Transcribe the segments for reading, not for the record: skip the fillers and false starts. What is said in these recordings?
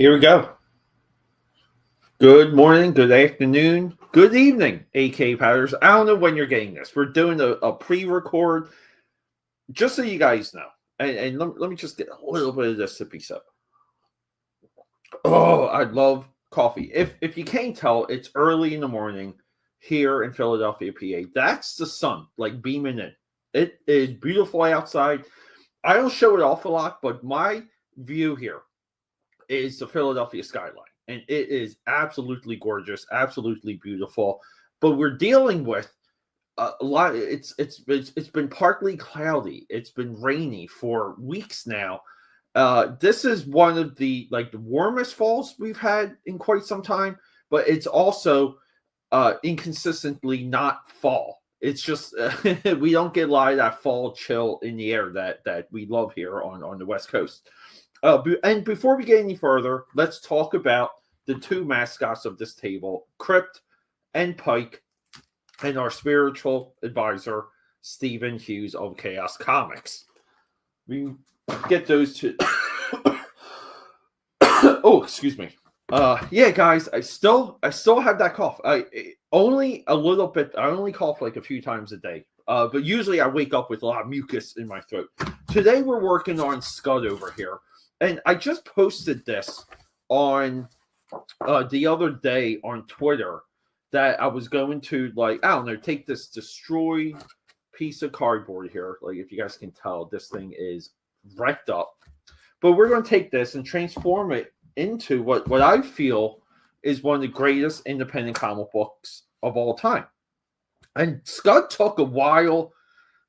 Here we go. Good morning, good afternoon, good evening, AKAPADers. I don't know when you're getting this. We're doing a pre-record, just so you guys know. And let me just get a little bit of this sippy sip. Oh, I love coffee. If you can't tell, it's early in the morning here in Philadelphia, PA. That's the sun, like beaming in. It is beautiful outside. I don't show it off a lot, but my view here is the Philadelphia skyline, and it is absolutely gorgeous, absolutely beautiful. But we're dealing with a lot. It's been partly cloudy. It's been rainy for weeks now. This is one of the warmest falls we've had in quite some time, but it's also inconsistently not fall. It's just we don't get a lot of that fall chill in the air that we love here on the West Coast. And before we get any further, let's talk about the two mascots of this table, Crypt and Pike, and our spiritual advisor, Stephen Hughes of Chaos Comics. We get those two. Oh, excuse me. Yeah, guys, I still have that cough. Only a little bit. I only cough like a few times a day. But usually I wake up with a lot of mucus in my throat. Today we're working on Scud over here. And I just posted this on the other day on Twitter that I was going to, take this destroyed piece of cardboard here. Like, if you guys can tell, this thing is wrecked up. But we're going to take this and transform it into what I feel is one of the greatest independent comic books of all time. And Scud took a while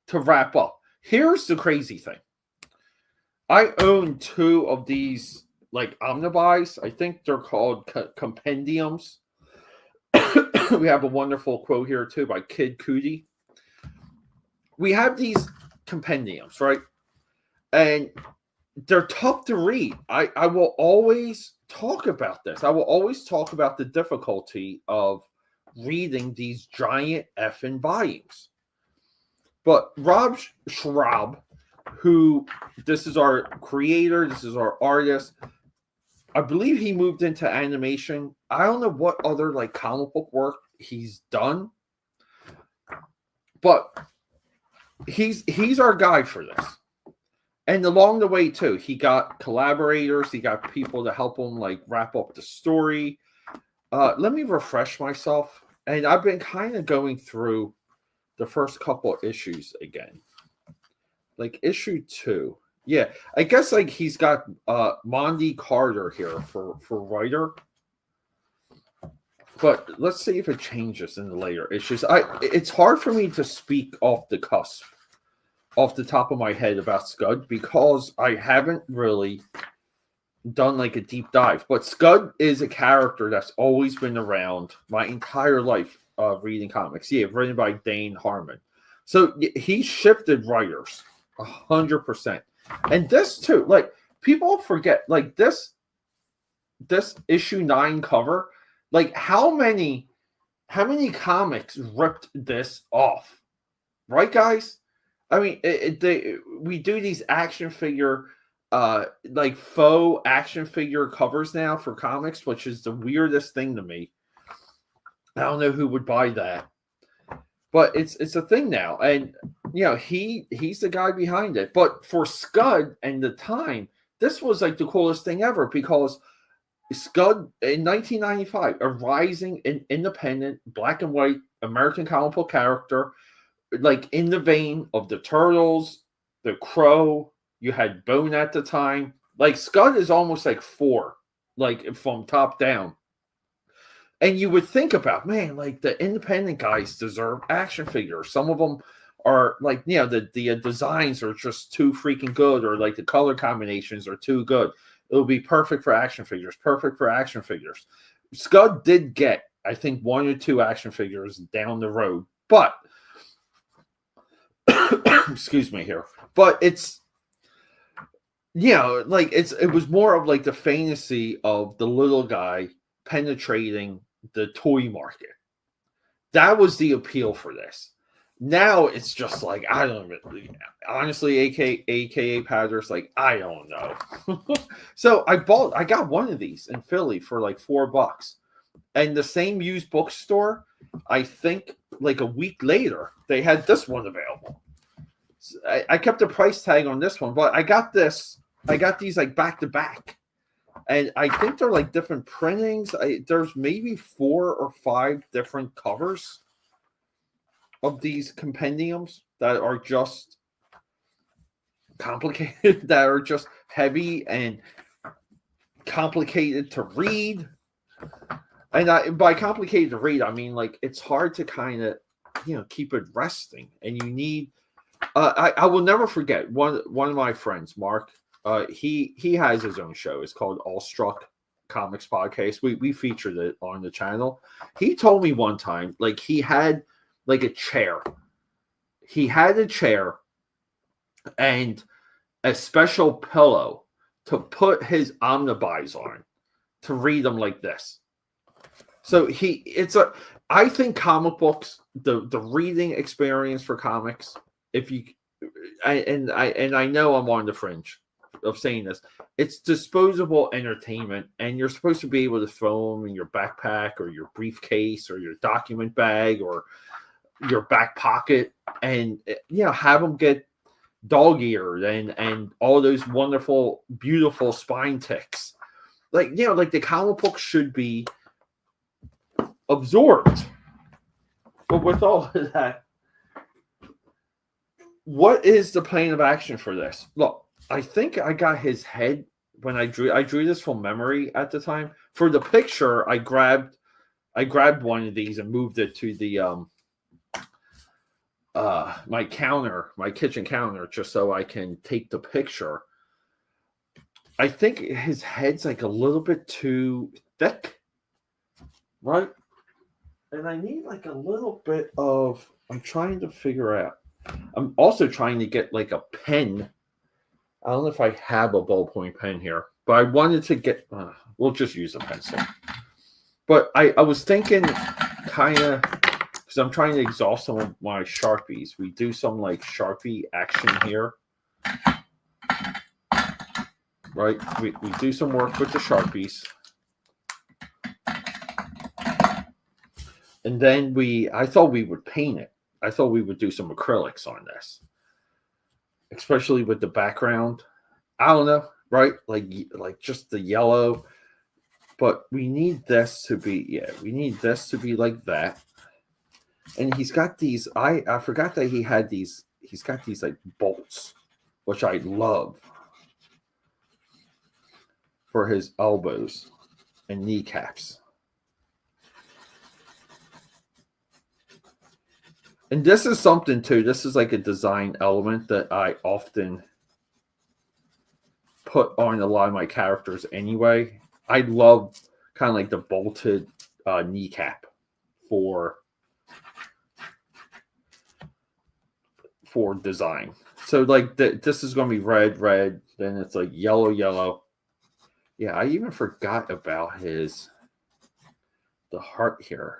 to wrap up. Here's the crazy thing. I own two of these omnibus. I think they're called compendiums. We have a wonderful quote here too by Kid Cudi. We have these compendiums, right? And they're tough to read. I will always talk about this. I will always talk about the difficulty of reading these giant effing volumes. But Rob Schrab, who this is our creator, this is our artist. I believe he moved into animation. I don't know what other comic book work he's done, but he's our guy for this. And along the way too, he got collaborators, he got people to help him wrap up the story. Let me refresh myself, and I've been kind of going through the first couple of issues again. Issue 2. Yeah, I guess he's got Mondi Carter here for writer. But let's see if it changes in the later issues. It's hard for me to speak off the cusp, off the top of my head about Scud, because I haven't really done a deep dive. But Scud is a character that's always been around my entire life reading comics. Yeah, written by Dane Harmon. So he shifted writers 100%. And this too, people forget, this issue 9 cover, how many comics ripped this off, right, guys? I mean, we do these action figure, faux action figure covers now for comics, which is the weirdest thing to me. I don't know who would buy that, but it's a thing now, and he's the guy behind it. But for Scud and the time, this was the coolest thing ever, because Scud in 1995, a rising and independent black and white American comic book character, in the vein of the Turtles, the Crow. You had Bone at the time. Scud is almost 4, from top down. And you would think about, man, the independent guys deserve action figures. Some of them are the designs are just too freaking good, or the color combinations are too good. It would be perfect for action figures. Perfect for action figures. Scud did get, I think, 1 or 2 action figures down the road, but excuse me here. But it's it was more of the fantasy of the little guy penetrating the toy market. That was the appeal for this. Now it's just like I don't really, honestly, AKA Padders, like I don't know. So I got one of these in Philly for like $4, and the same used bookstore, I think like a week later they had this one available. So I kept the price tag on this one, but I got these like back to back, and I think they're like different printings. There's maybe 4 or 5 different covers of these compendiums that are just complicated, that are just heavy and complicated to read. And by complicated to read, I mean like it's hard to kind of keep it resting, and you need. I will never forget one of my friends, Mark. He has his own show. It's called All Struck Comics Podcast. We featured it on the channel. He told me one time, like he had like a chair. He had a chair and a special pillow to put his omnibus on to read them like this. So I think comic books, the reading experience for comics, I know I'm on the fringe of saying this, it's disposable entertainment, and you're supposed to be able to throw them in your backpack or your briefcase or your document bag or your back pocket, and have them get dog-eared and all those wonderful, beautiful spine ticks. Like the comic book should be absorbed. But with all of that, what is the plan of action for this? Look, I think I got his head when I drew this from memory at the time. For the picture, I grabbed one of these and moved it to the my kitchen counter, just so I can take the picture. I think his head's like a little bit too thick, right? And I need like a little bit of, I'm trying to figure out. I'm also trying to get like a pen. I don't know if I have a ballpoint pen here, but I wanted to get, we'll just use a pencil. But I was thinking kind of, because I'm trying to exhaust some of my Sharpies. We do some like Sharpie action here. Right? We do some work with the Sharpies. And then I thought we would paint it. I thought we would do some acrylics on this, especially with the background. I don't know, right? Like just the yellow. But we need this to be, we need this to be like that. And he's got these, I forgot that he had these, he's got these like bolts, which I love, for his elbows and kneecaps. And this is something too, this is like a design element that I often put on a lot of my characters anyway. I love kind of like the bolted kneecap for design. So like this is going to be red, then it's like yellow. Yeah, I even forgot about the heart here.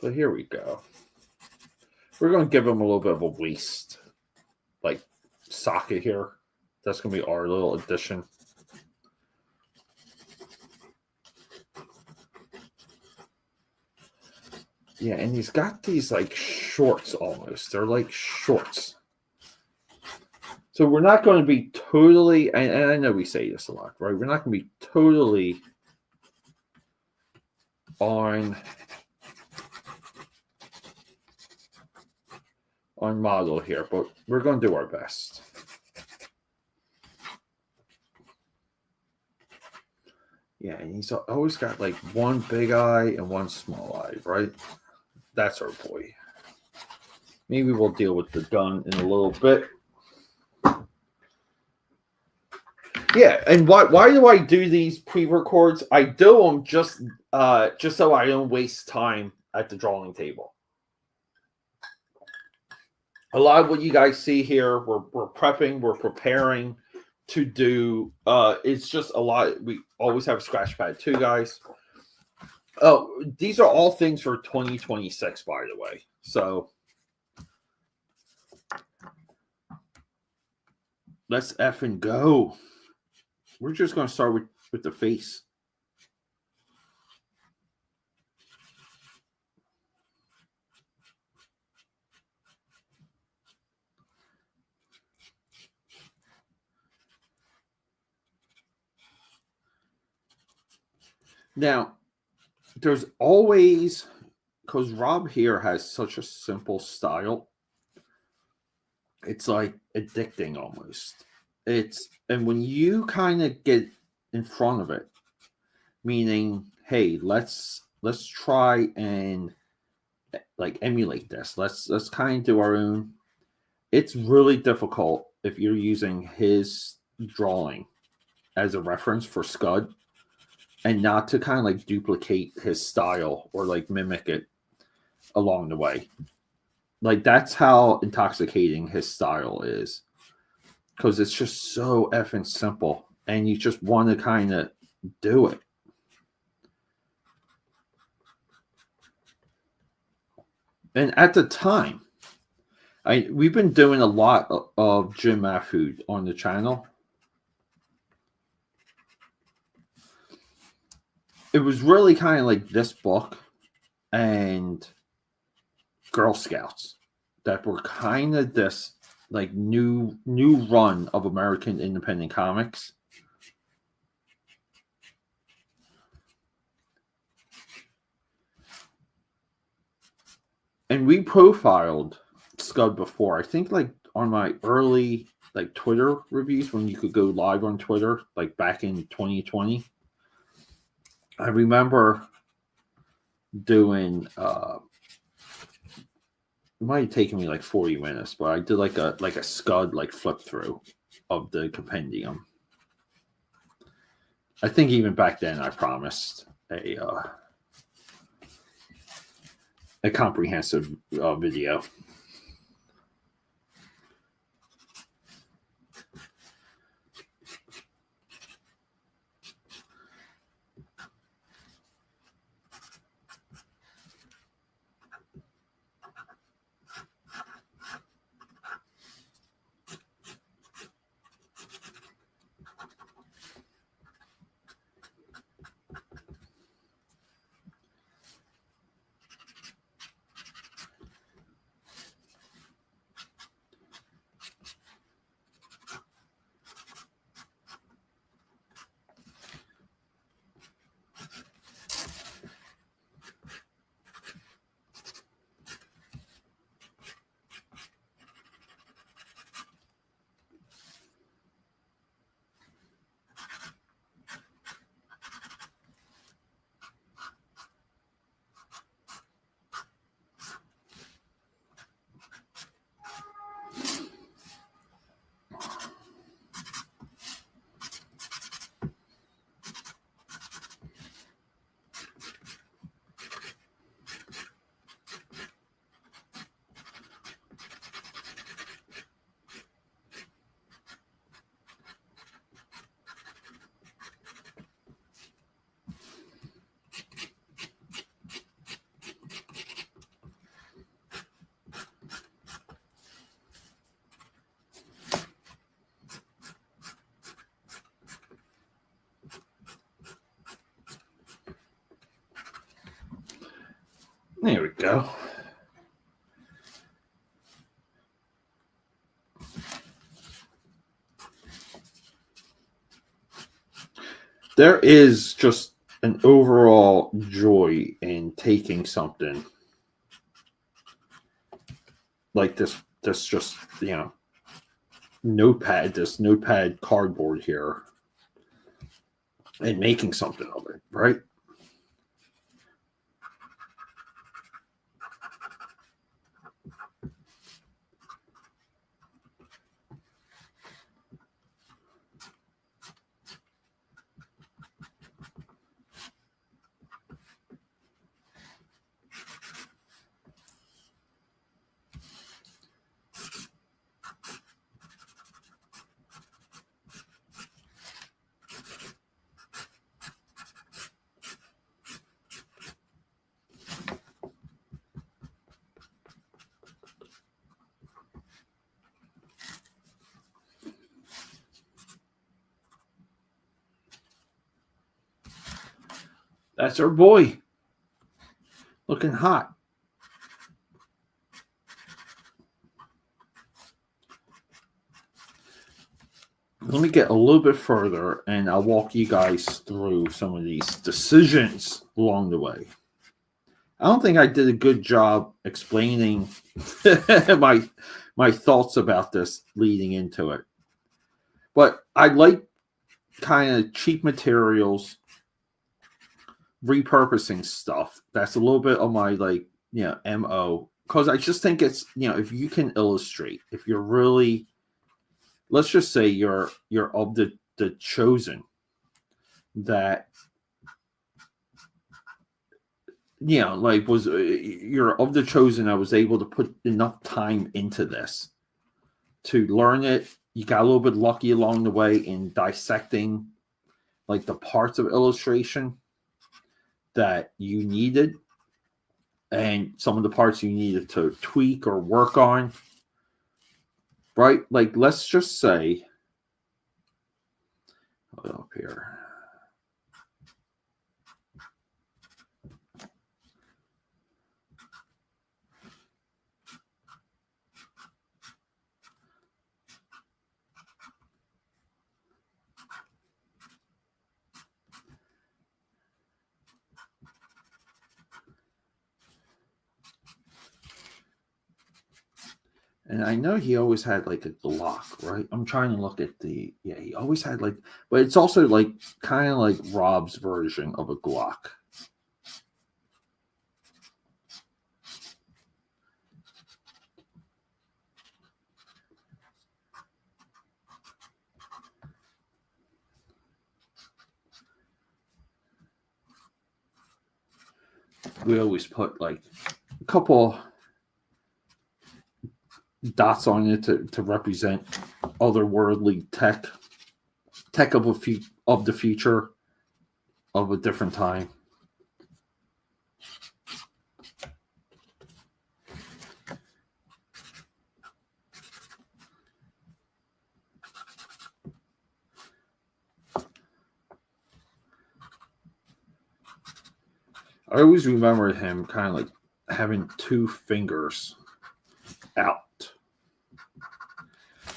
But here we go. We're going to give him a little bit of a waist, like socket here. That's going to be our little addition. Yeah, and he's got these like shorts almost. They're like shorts. So we're not going to be totally, and I know we say this a lot, right? We're not going to be totally on model here, but we're going to do our best. Yeah, and he's always got like one big eye and one small eye, right? That's our boy. Maybe we'll deal with the gun in a little bit. Yeah, and why do I do these pre-records? I do them just so I don't waste time at the drawing table. A lot of what you guys see here, we're prepping, we're preparing to do. It's just a lot. We always have a scratch pad too, guys. Oh, these are all things for 2026, by the way. So let's effing go. We're just going to start with the face. Now, there's always, because Rob here has such a simple style, it's like addicting almost. And when you kind of get in front of it, meaning, hey, let's try and like emulate this. Let's kind of do our own. It's really difficult if you're using his drawing as a reference for Scud and not to kind of like duplicate his style or like mimic it along the way. Like that's how intoxicating his style is, because it's just so effing simple and you just want to kind of do it. And at the time, we've been doing a lot of Jim Food on the channel. It was really kind of like this book and Girl Scouts that were kind of this like new run of American independent comics. And we profiled Scud before. I think like on my early like Twitter reviews when you could go live on Twitter, like back in 2020. I remember doing it might have taken me like 40 minutes, but I did like a Scud like flip through of the compendium. I think even back then I promised a comprehensive video. There we go. There is just an overall joy in taking something like this just, this notepad cardboard here and making something of it, right? That's our boy. Looking hot. Let me get a little bit further and I'll walk you guys through some of these decisions along the way. I don't think I did a good job explaining my thoughts about this leading into it. But I like kind of cheap materials, repurposing stuff. That's a little bit of my MO. Because I just think it's, if you can illustrate, if you're really, let's just say you're of the chosen that you're of the chosen. I was able to put enough time into this to learn it. You got a little bit lucky along the way in dissecting like the parts of illustration that you needed and some of the parts you needed to tweak or work on. Right? Like, let's just say, hold up here. And I know he always had like a Glock, right? I'm trying to look at he always had but it's also like kind of like Rob's version of a Glock. We always put like a couple dots on it to represent otherworldly tech of the future of a different time. I always remember him kind of like having two fingers out,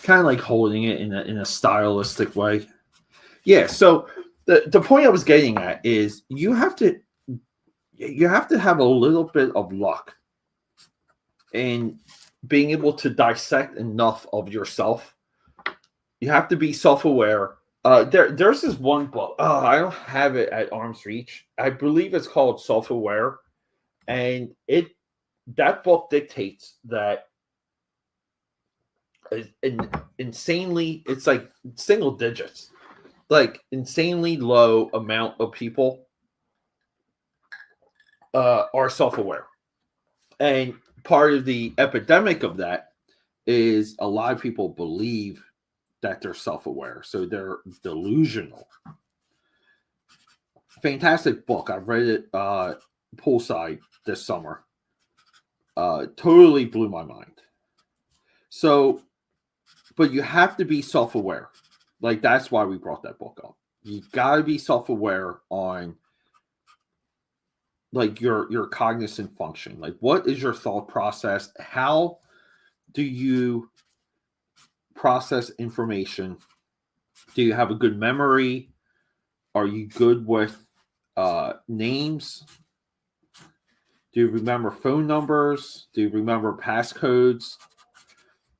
kind of like holding it in a stylistic way. Yeah. So the point I was getting at is you have to have a little bit of luck in being able to dissect enough of yourself. You have to be self-aware. There's this one book. Oh, I don't have it at arm's reach. I believe it's called Self-Aware, and that book dictates that insanely, it's like single digits, like insanely low amount of people are self-aware, and part of the epidemic of that is a lot of people believe that they're self-aware, so they're delusional. Fantastic book. I've read it poolside this summer. Totally blew my mind. So, but you have to be self-aware. Like, that's why we brought that book up. You got to be self-aware on like your cognizant function. Like, what is your thought process? How do you process information? Do you have a good memory? Are you good with names? Do you remember phone numbers? Do you remember passcodes?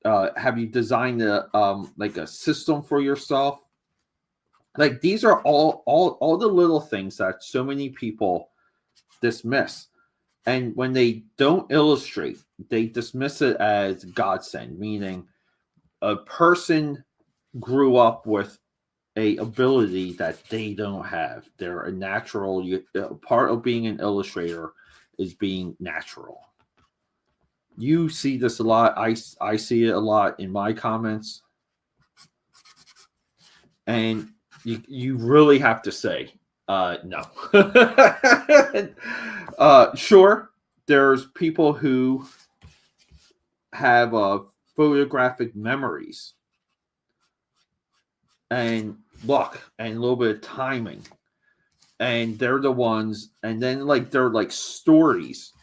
Have you designed a system for yourself? Like, these are all the little things that so many people dismiss. And when they don't illustrate, they dismiss it as godsend, meaning a person grew up with a ability that they don't have. They're a natural. Part of being an illustrator is being natural. You see this a lot. I see it a lot in my comments. And you really have to say, no. Sure, there's people who have photographic memories and luck and a little bit of timing. and they're the ones, and then like they're like stories,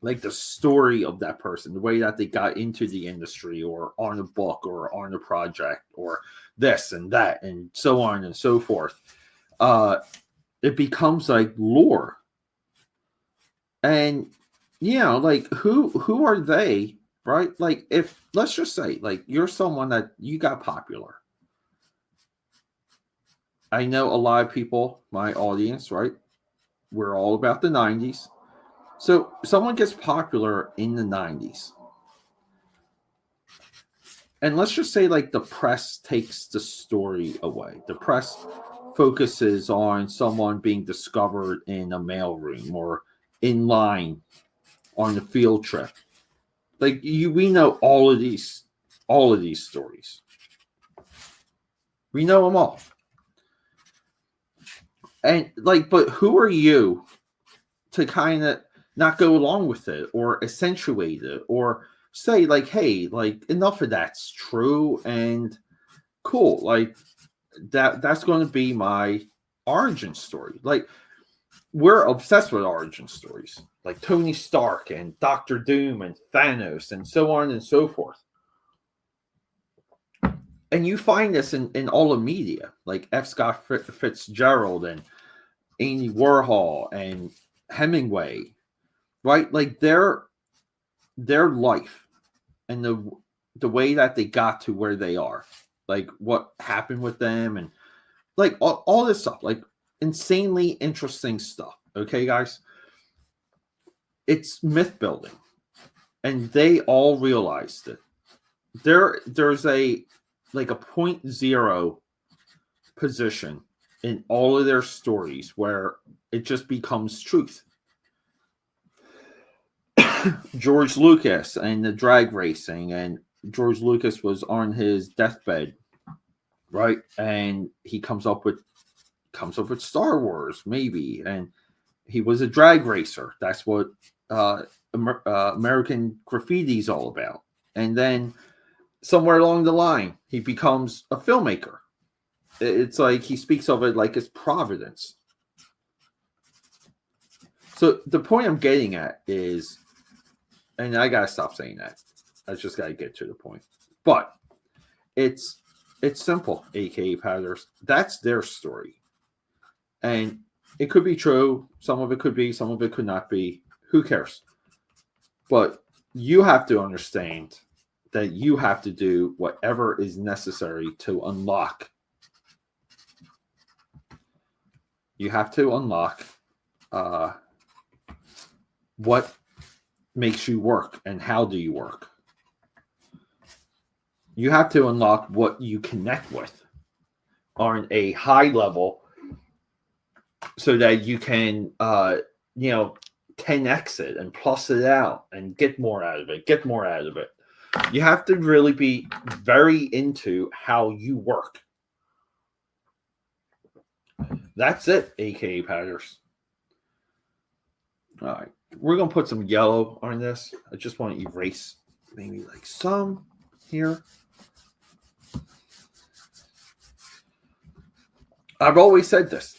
like the story of that person, the way that they got into the industry or on a book or on a project or this and that and so on and so forth. It becomes like lore. And like who are they, right? Like if let's just say like you're someone that you got popular. I know a lot of people, my audience, right? We're all about the 90s. So someone gets popular in the 90s. And let's just say like the press takes the story away. The press focuses on someone being discovered in a mailroom or in line on the field trip. Like we know all of these stories. We know them all. And like, but who are you to kind of not go along with it or accentuate it or say like, hey, like enough of that's true and cool. Like that's going to be my origin story. Like we're obsessed with origin stories, like Tony Stark and Doctor Doom and Thanos and so on and so forth. And you find this in all the media, like F. Scott Fitzgerald and Andy Warhol and Hemingway, right? Like their life and the way that they got to where they are, like what happened with them, and like all this stuff, like insanely interesting stuff. Okay, guys, it's myth building, and they all realized it. There's a like a 0.0 position in all of their stories where it just becomes truth. George Lucas and the drag racing, and George Lucas was on his deathbed, right? And he comes up with Star Wars, maybe, and he was a drag racer. That's what American Graffiti is all about. And then somewhere along the line, he becomes a filmmaker. It's like he speaks of it like it's Providence. So the point I'm getting at is, and I gotta stop saying that. I just gotta get to the point. But it's simple, aka Padders. That's their story. And it could be true. Some of it could be, some of it could not be. Who cares? But you have to understand that you have to do whatever is necessary to unlock. You have to unlock what makes you work and how do you work. You have to unlock what you connect with on a high level so that you can 10x it and plus it out and get more out of it. You have to really be very into how you work. That's it, aka Padders. All right, we're gonna put some yellow on this. I just want to erase maybe like some here. I've always said this.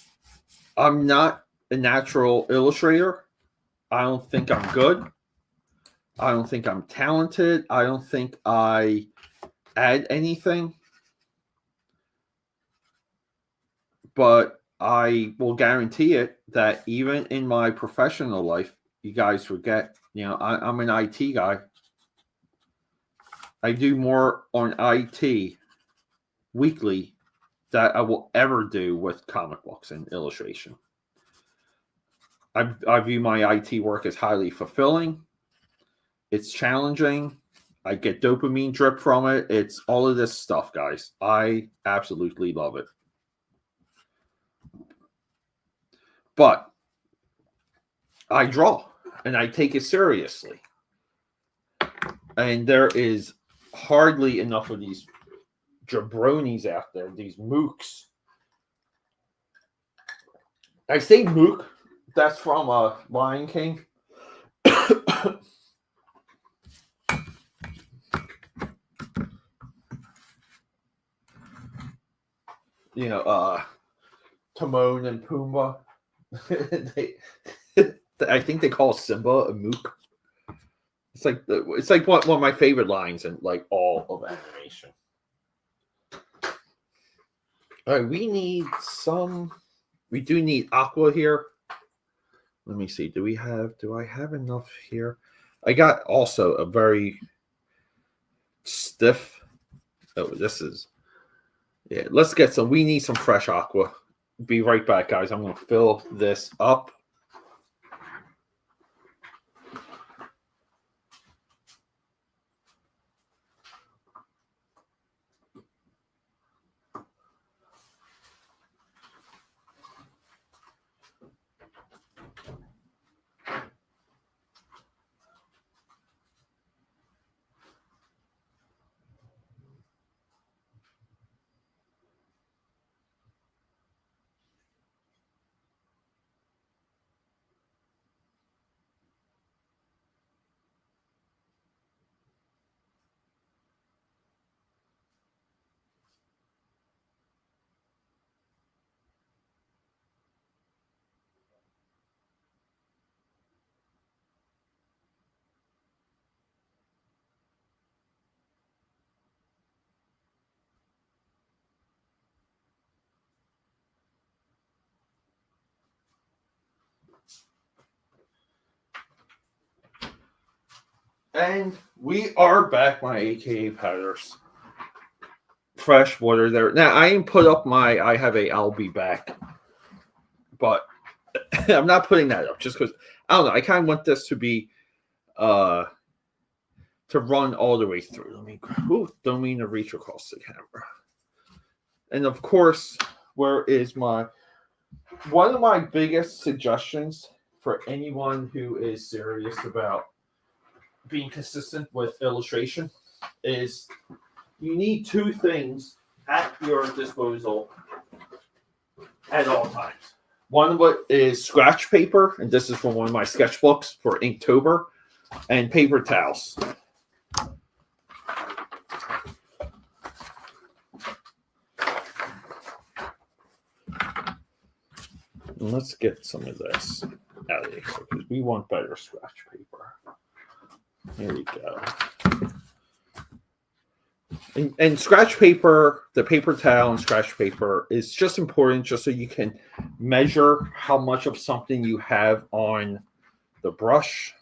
I'm not a natural illustrator. I don't think I'm good. I don't think I'm talented. I don't think I add anything. But I will guarantee it that even in my professional life, you guys forget, I'm an IT guy. I do more on IT weekly that I will ever do with comic books and illustration. I view my IT work as highly fulfilling. It's challenging. I get dopamine drip from it. It's all of this stuff, guys. I absolutely love it. But I draw and I take it seriously. And there is hardly enough of these jabronis out there, these mooks. I say mook, that's from Lion King. Timon and Pumbaa. they, I think they call Simba a mook. It's like one of my favorite lines in like all of animation. All right, we do need aqua here. Let me see. Do I have enough here? I got also a very stiff. Oh, yeah. Let's get some. We need some fresh aqua. Be right back, guys. I'm going to fill this up. And we are back, my AKA powders. Fresh water there. Now I ain't put up I have a I'll be back, but I'm not putting that up just because I don't know. I kind of want this to be to run all the way through. Don't mean to reach across the camera. And of course, where is one of my biggest suggestions for anyone who is serious about being consistent with illustration is you need two things at your disposal at all times. One of it is scratch paper, and this is from one of my sketchbooks for Inktober, and paper towels. And let's get some of this out of here because we want better scratch paper. Here we go. And scratch paper, the paper towel and scratch paper is just important just so you can measure how much of something you have on the brush.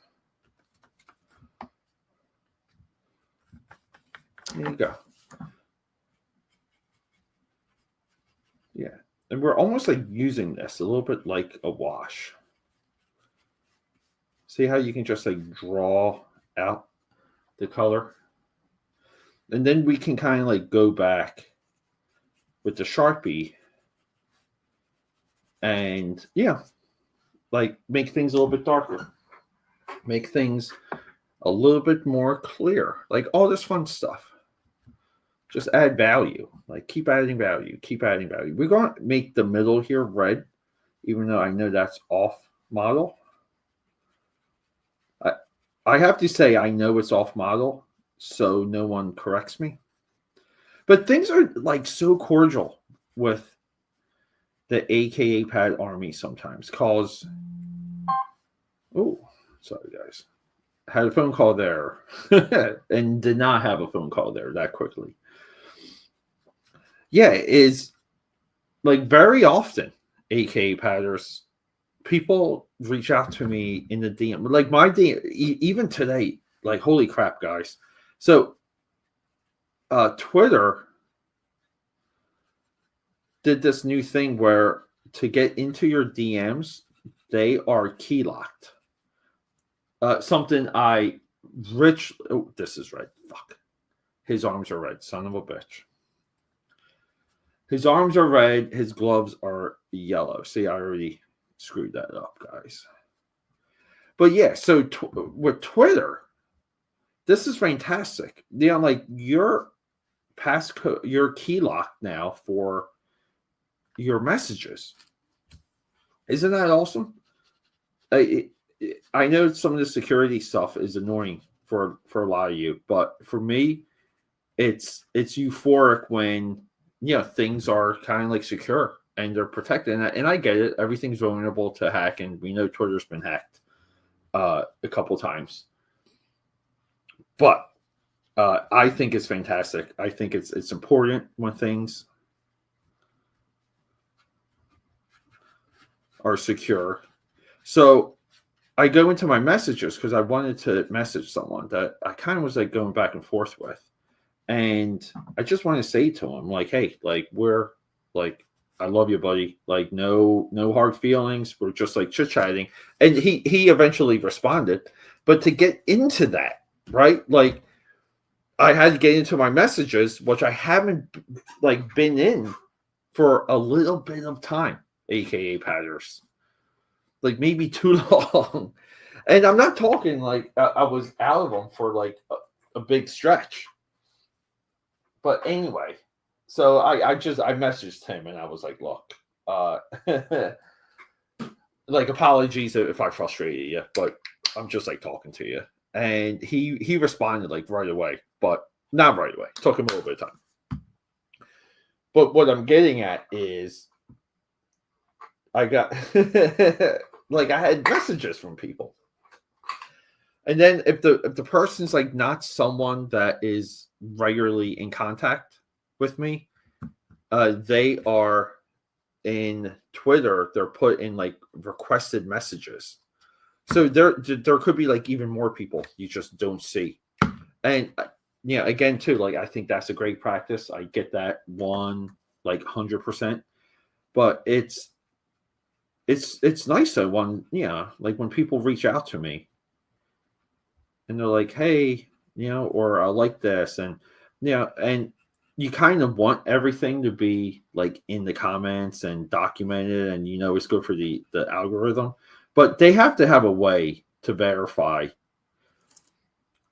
There you go. Yeah. And we're almost like using this a little bit like a wash. See how you can just like draw out the color? And then we can kind of like go back with the Sharpie and yeah, like make things a little bit darker, make things a little bit more clear, like all this fun stuff. Just add value, like keep adding value, keep adding value. We're going to make the middle here red, even though I know that's off model. I have to say, I know it's off model, so no one corrects me. But things are like so cordial with the AKAPAD army sometimes. Cause, oh, sorry guys, had a phone call there, and did not have a phone call there that quickly. Yeah, it is like very often AKAPADers, people reach out to me in the DM, like my DM, even today. Like, holy crap, guys! So, Twitter did this new thing where to get into your DMs, they are key locked. Something I oh, this is red. Fuck. His arms are red. Son of a bitch. His arms are red. His gloves are yellow. See, I already screwed that up, guys. But yeah, so with Twitter, this is fantastic. You know, like your passcode, your key lock now for your messages. Isn't that awesome? I know some of the security stuff is annoying for a lot of you, but for me, it's euphoric when things are kind of like secure and they're protected. And I get it. Everything's vulnerable to hack, and we know Twitter's been hacked a couple times. But I think it's fantastic. I think it's important when things are secure. So I go into my messages because I wanted to message someone that I kind of was like going back and forth with. And I just want to say to him, like, hey, like, we're like, I love you, buddy. Like, no hard feelings. We're just like chit-chatting. And he eventually responded. But to get into that, right? Like, I had to get into my messages, which I haven't like been in for a little bit of time, aka Patters. Like maybe too long. And I'm not talking like I was out of them for like a big stretch. But anyway, so I messaged him and I was like, look, like apologies if I frustrated you, but I'm just like talking to you. And he responded like right away, but not right away. It took him a little bit of time. But what I'm getting at is I got like I had messages from people. And then if the person's like not someone that is regularly in contact with me, they are in Twitter, they're put in like requested messages. So there could be like even more people you just don't see. And yeah, again too, like I think that's a great practice. I get that 100%. But it's nice that like when people reach out to me and they're like, hey, or I like this, and and you kind of want everything to be like in the comments and documented, and it's good for the algorithm. But they have to have a way to verify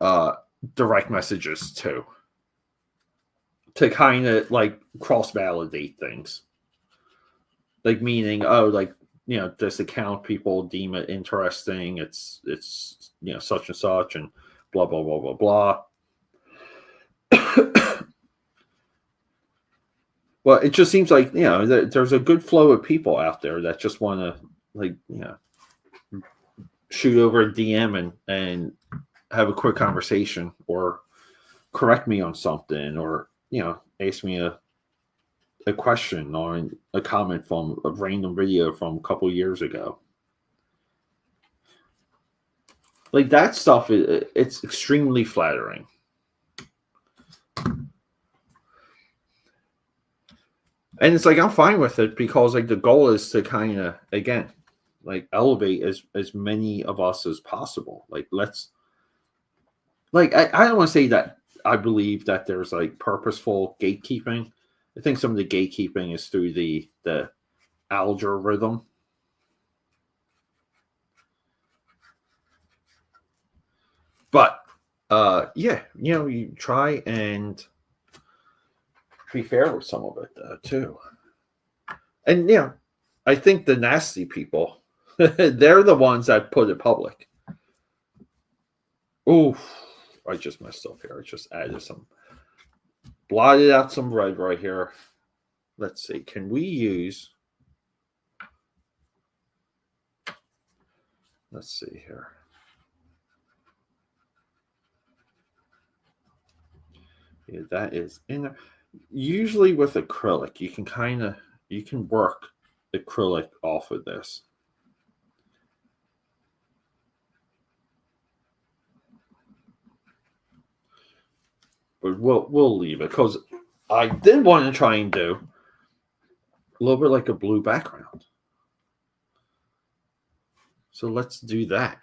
direct messages too, to kind of like cross-validate things. Like meaning, this account, people deem it interesting. It's such and such, and blah blah blah blah blah. Well, it just seems like there's a good flow of people out there that just want to shoot over a DM and have a quick conversation, or correct me on something, or ask me a question on a comment from a random video from a couple years ago. Like that stuff, it's extremely flattering. And it's like I'm fine with it because like the goal is to kind of again like elevate as many of us as possible. Like let's like I don't want to say that I believe that there's like purposeful gatekeeping. I think some of the gatekeeping is through the algorithm. But you try and be fair with some of it too. And I think the nasty people, they're the ones that put it public. Oof, I just messed up here. I just added blotted out some red right here. Let's see. Can we use? Let's see here. Yeah, that is in there. Usually with acrylic, you can work acrylic off of this. But we'll leave it because I did want to try and do a little bit like a blue background. So let's do that.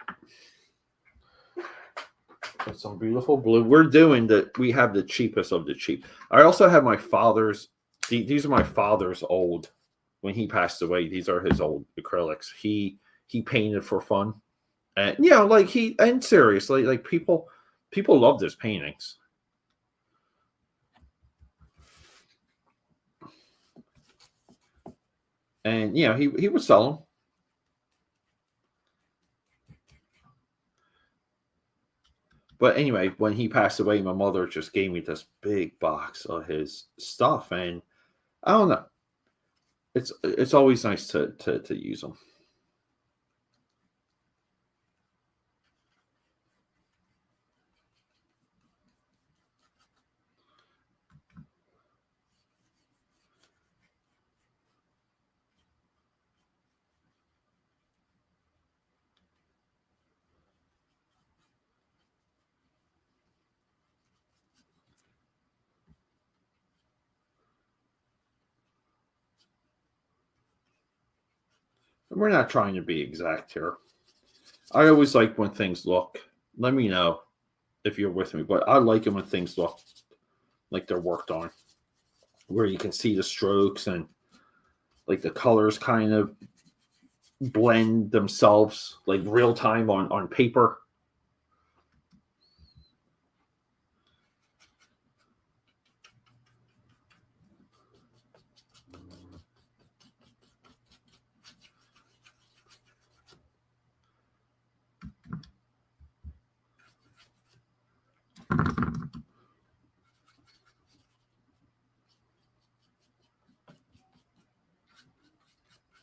Got some beautiful blue. We have the cheapest of the cheap. I also have my father's. These are my father's old. When he passed away, these are his old acrylics. He painted for fun, and seriously, like people loved his paintings. And he would sell them. But anyway, when he passed away, my mother just gave me this big box of his stuff, and I don't know. it's always nice to use them. We're not trying to be exact here. I always like when things look. Let me know if you're with me, but I like it when things look like they're worked on, where you can see the strokes and like the colors kind of blend themselves like real time on paper.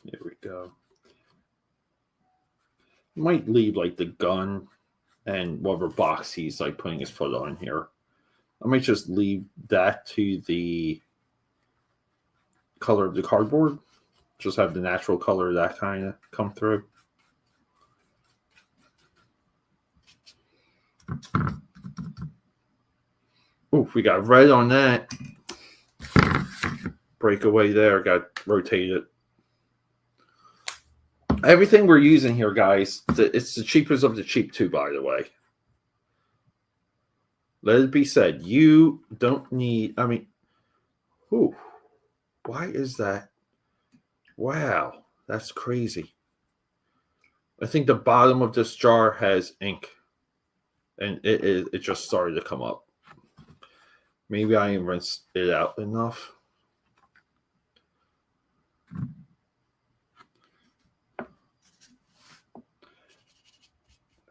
There we go. Might leave like the gun and whatever box he's like putting his foot on here. I might just leave that to the color of the cardboard. Just have the natural color of that kind of come through. Oh, we got red on that. Breakaway there, got rotated. Everything we're using here, guys, it's the cheapest of the cheap too, by the way. Let it be said, you don't need, I mean, ooh, why is that? Wow, that's crazy. I think the bottom of this jar has ink, and it just started to come up. Maybe I didn't rinse it out enough.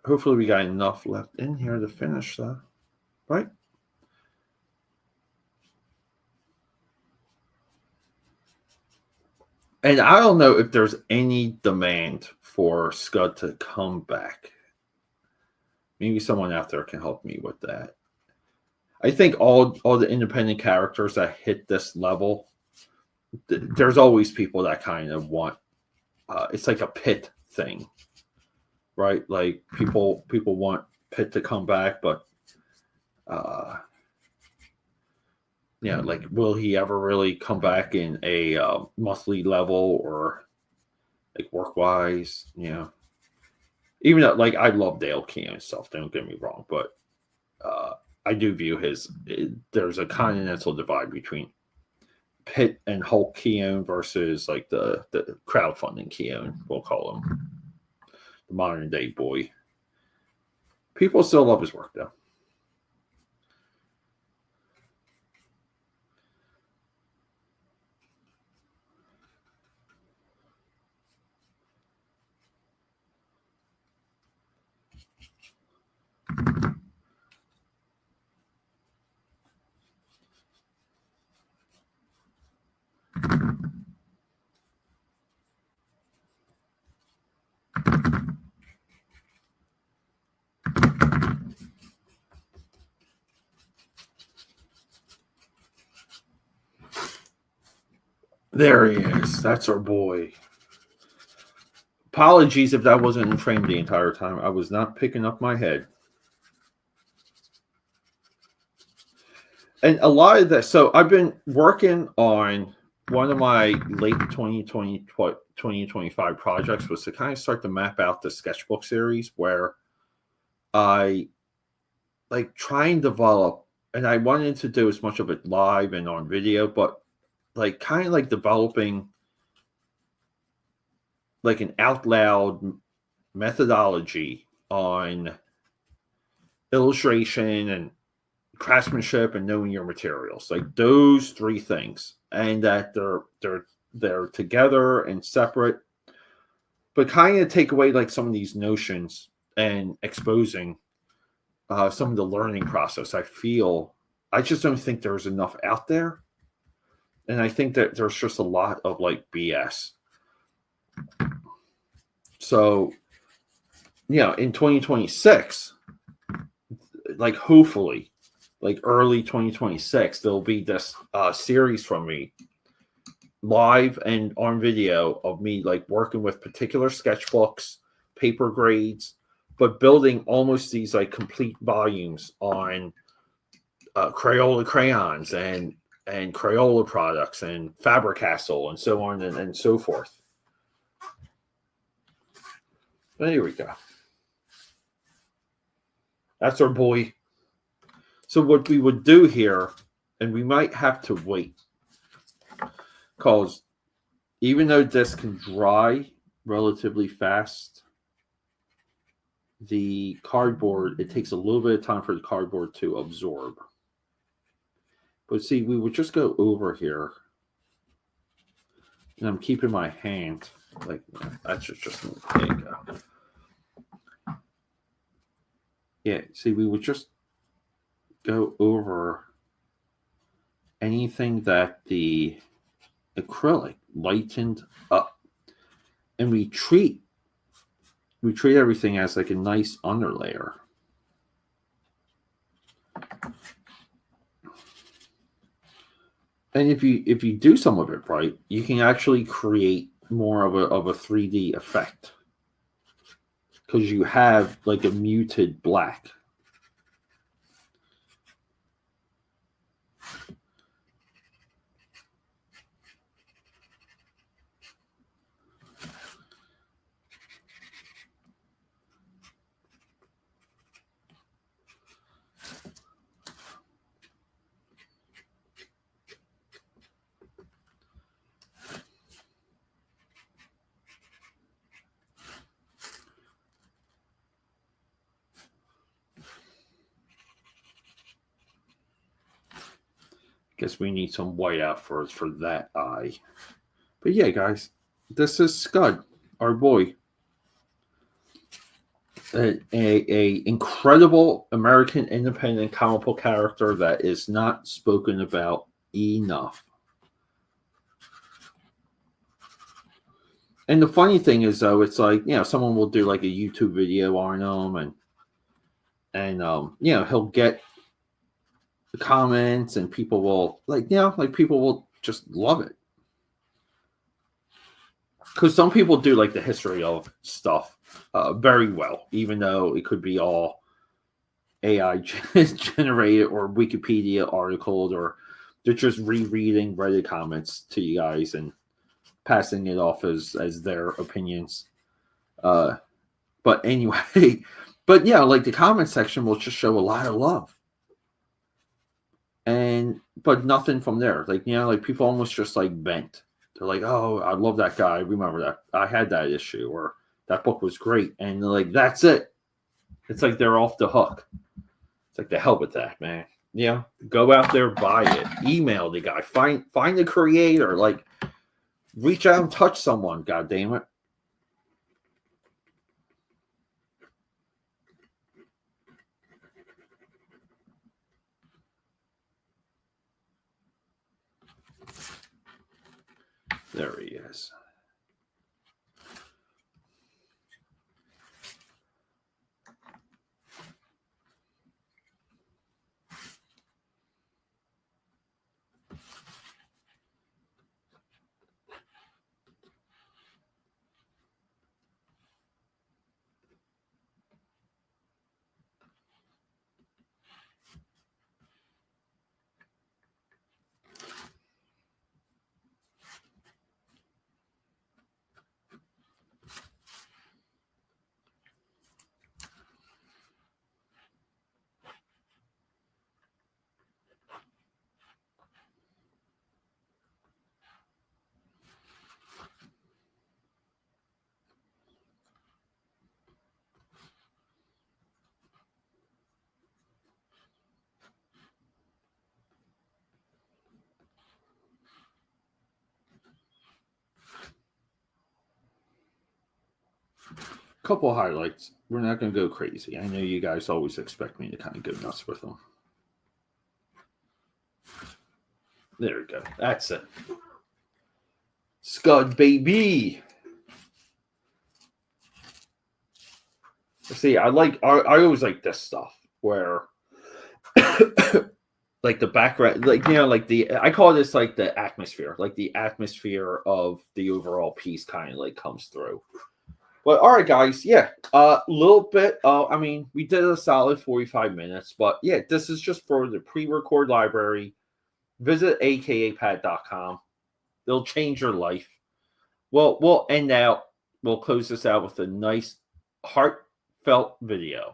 Hopefully we got enough left in here to finish that, right? And I don't know if there's any demand for Scud to come back. Maybe someone out there can help me with that. I think all the independent characters that hit this level, there's always people that kind of want. It's like a pit thing, right? Like people want Pitt to come back, but yeah, like will he ever really come back in a monthly level or like work wise? You know, even though, like I love Dale Keown and stuff. Don't get me wrong, but I do view there's a continental divide between Pitt and Hulk Keown versus like the crowdfunding Keown, we'll call him the modern day boy. People still love his work though. There he is. That's our boy. Apologies if that wasn't in frame the entire time. I was not picking up my head. And a lot of that. So I've been working on one of my late 2020, 2025 projects was to kind of start to map out the sketchbook series where I like try and develop, and I wanted to do as much of it live and on video, but like kind of like developing like an out loud methodology on illustration and craftsmanship and knowing your materials, like those three things, and that they're together and separate, but kind of take away like some of these notions and exposing some of the learning process. I just don't think there's enough out there, And I think that there's just a lot of like BS. So, in 2026, like hopefully, like early 2026, there'll be this series from me live and on video of me like working with particular sketchbooks, paper grades, but building almost these like complete volumes on Crayola crayons and Crayola products and Faber-Castell and so on and so forth. There we go. That's our boy. So what we would do here, and we might have to wait, because even though this can dry relatively fast, the cardboard, it takes a little bit of time for the cardboard to absorb. But see, we would just go over here, and I'm keeping my hand, like, that's just there you go. Yeah, see, we would just go over anything that the acrylic lightened up, and we treat everything as like a nice underlayer. And if you do some of it right, you can actually create more of a 3D effect, because you have like a muted black. Guess we need some white out for that eye. But yeah, guys, this is Scud, our boy. A incredible American independent comic book character that is not spoken about enough. And the funny thing is, though, it's like, someone will do like a YouTube video on him, and he'll get the comments, and people will people will just love it. Because some people do like the history of stuff very well, even though it could be all AI generated or Wikipedia articles, or they're just rereading Reddit comments to you guys and passing it off as their opinions. But anyway, but like the comment section will just show a lot of love. But nothing from there. Like, like people almost just like vent. They're like, oh, I love that guy. I remember that. I had that issue, or that book was great. And they're like, that's it. It's like they're off the hook. It's like, the hell with that, man. Go out there, buy it. Email the guy. Find the creator. Like, reach out and touch someone, God damn it. There he is. Couple highlights. We're not going to go crazy. I know you guys always expect me to kind of go nuts with them. There we go. That's it. Scud, baby. See, I always like this stuff where like the background, like, you know, like I call this like the atmosphere of the overall piece kind of like comes through. But all right, guys, yeah, a little bit. I mean, we did a solid 45 minutes, but yeah, this is just for the pre-record library. Visit akapad.com. They'll change your life. Well, we'll end out. We'll close this out with a nice, heartfelt video.